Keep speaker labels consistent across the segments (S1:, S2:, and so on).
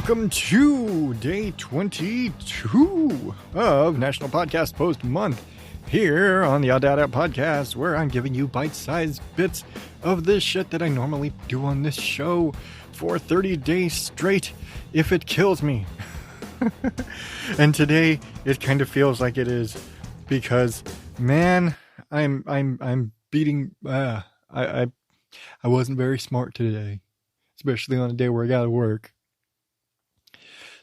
S1: Welcome to day 22 of National Podcast Post Month here on the Odd Dad Out Podcast, where I'm giving you bite-sized bits of this shit that I normally do on this show for 30 days straight if it kills me. And today it kind of feels like it is because, man, I'm beating. I wasn't very smart today, especially on a day where I gotta work.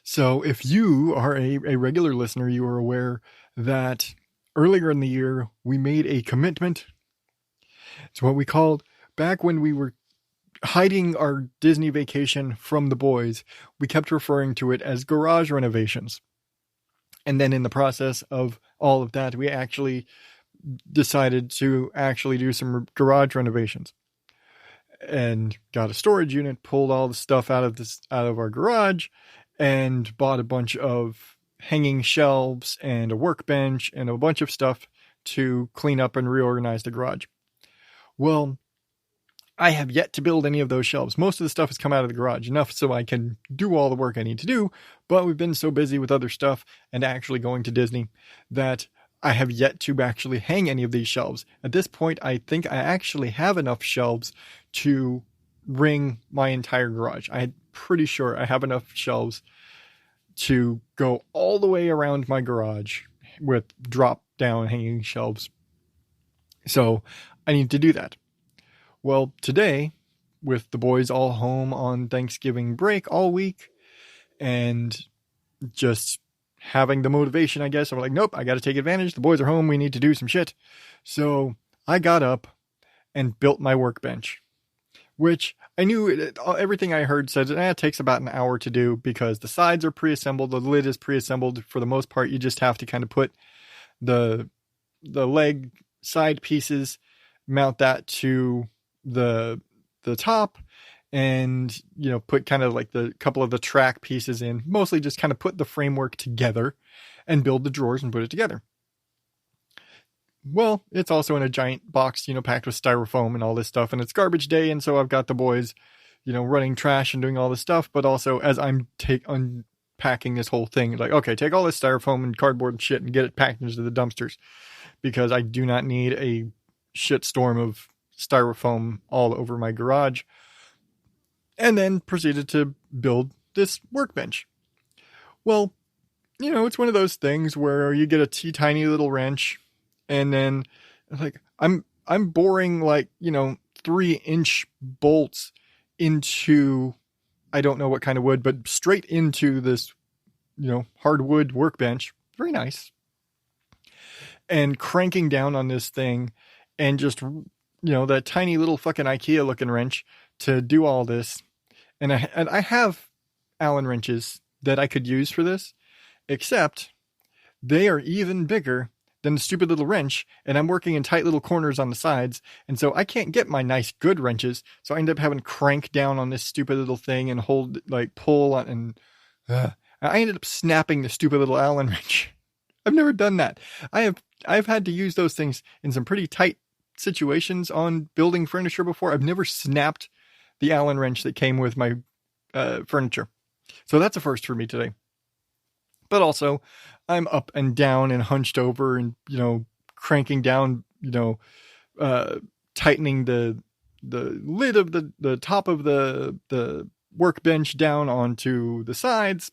S1: So if you are a regular listener, you are aware that earlier in the year, we made a commitment. It's what we called, back when we were hiding our Disney vacation from the boys, we kept referring to it as garage renovations. And then in the process of all of that, we actually decided to actually do some garage renovations. And got a storage unit, pulled all the stuff out of our garage, and bought a bunch of hanging shelves and a workbench and a bunch of stuff to clean up and reorganize the garage. Well, I have yet to build any of those shelves. Most of the stuff has come out of the garage, enough so I can do all the work I need to do, but we've been so busy with other stuff and actually going to Disney that I have yet to actually hang any of these shelves. At this point, I think I actually have enough shelves to ring my entire garage. I'm pretty sure I have enough shelves to go all the way around my garage with drop down hanging shelves. So I need to do that. Well, today, with the boys all home on Thanksgiving break all week and just having the motivation, I guess, I'm like, nope, I got to take advantage. The boys are home. We need to do some shit. So I got up and built my workbench, which I knew everything I heard said it takes about an hour to do because the sides are pre-assembled. The lid is pre-assembled. For the most part, you just have to kind of put the leg side pieces, mount that to the top, and, you know, put kind of like the couple of the track pieces in, mostly just kind of put the framework together and build the drawers and put it together. Well, it's also in a giant box, packed with styrofoam and all this stuff, and it's garbage day, and so I've got the boys, running trash and doing all this stuff, but also as I'm unpacking this whole thing, like, okay, take all this styrofoam and cardboard and shit and get it packed into the dumpsters, because I do not need a shitstorm of styrofoam all over my garage. And then proceeded to build this workbench. Well, it's one of those things where you get a tiny little wrench, and then like I'm boring 3-inch bolts into, I don't know what kind of wood, but straight into this, hardwood workbench. Very nice. And cranking down on this thing and just, that tiny little fucking IKEA looking wrench to do all this. And I have Allen wrenches that I could use for this, except they are even bigger than the stupid little wrench, and I'm working in tight little corners on the sides, and so I can't get my nice good wrenches, so I end up having to crank down on this stupid little thing and pull on, and I ended up snapping the stupid little Allen wrench. I've never done that. I've had to use those things in some pretty tight situations on building furniture before. I've never snapped the Allen wrench that came with my furniture. So that's a first for me today. But also, I'm up and down and hunched over and, cranking down, tightening the lid of the top of the workbench down onto the sides,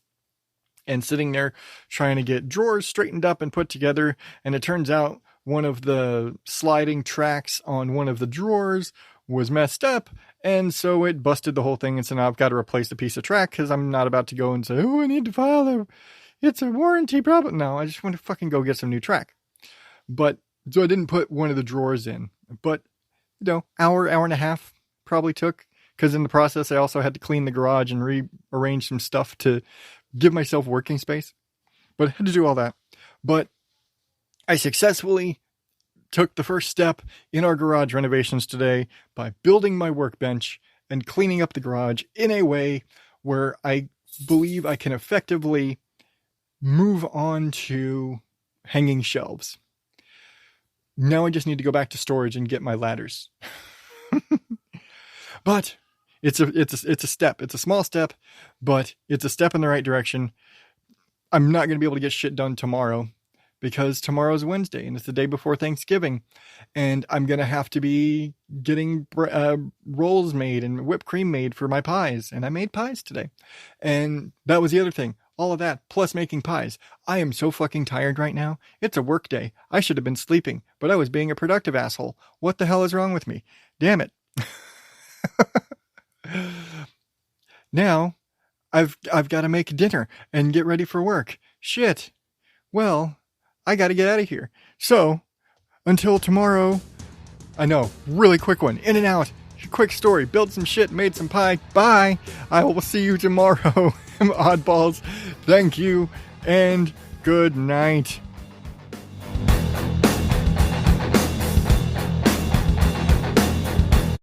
S1: and sitting there trying to get drawers straightened up and put together. And it turns out one of the sliding tracks on one of the drawers was messed up, and so it busted the whole thing. And so now I've got to replace the piece of track, because I'm not about to go and say, oh, I need to file it's a warranty problem. No, I just want to fucking go get some new track. But so I didn't put one of the drawers in, but hour and a half probably took, because in the process I also had to clean the garage and rearrange some stuff to give myself working space. But I had to do all that. But I successfully took the first step in our garage renovations today by building my workbench and cleaning up the garage in a way where I believe I can effectively move on to hanging shelves. Now I just need to go back to storage and get my ladders. But It's a step. It's a small step, but it's a step in the right direction. I'm not going to be able to get shit done tomorrow because tomorrow's Wednesday and it's the day before Thanksgiving. And I'm going to have to be getting rolls made and whipped cream made for my pies. And I made pies today. And that was the other thing. All of that, plus making pies. I am so fucking tired right now. It's a work day. I should have been sleeping, but I was being a productive asshole. What the hell is wrong with me? Damn it. Now, I've got to make dinner and get ready for work. Shit. Well, I got to get out of here. So, until tomorrow, I know, really quick one, in and out. Quick story, built some shit, made some pie. Bye. I will see you tomorrow. Oddballs. Thank you and good night.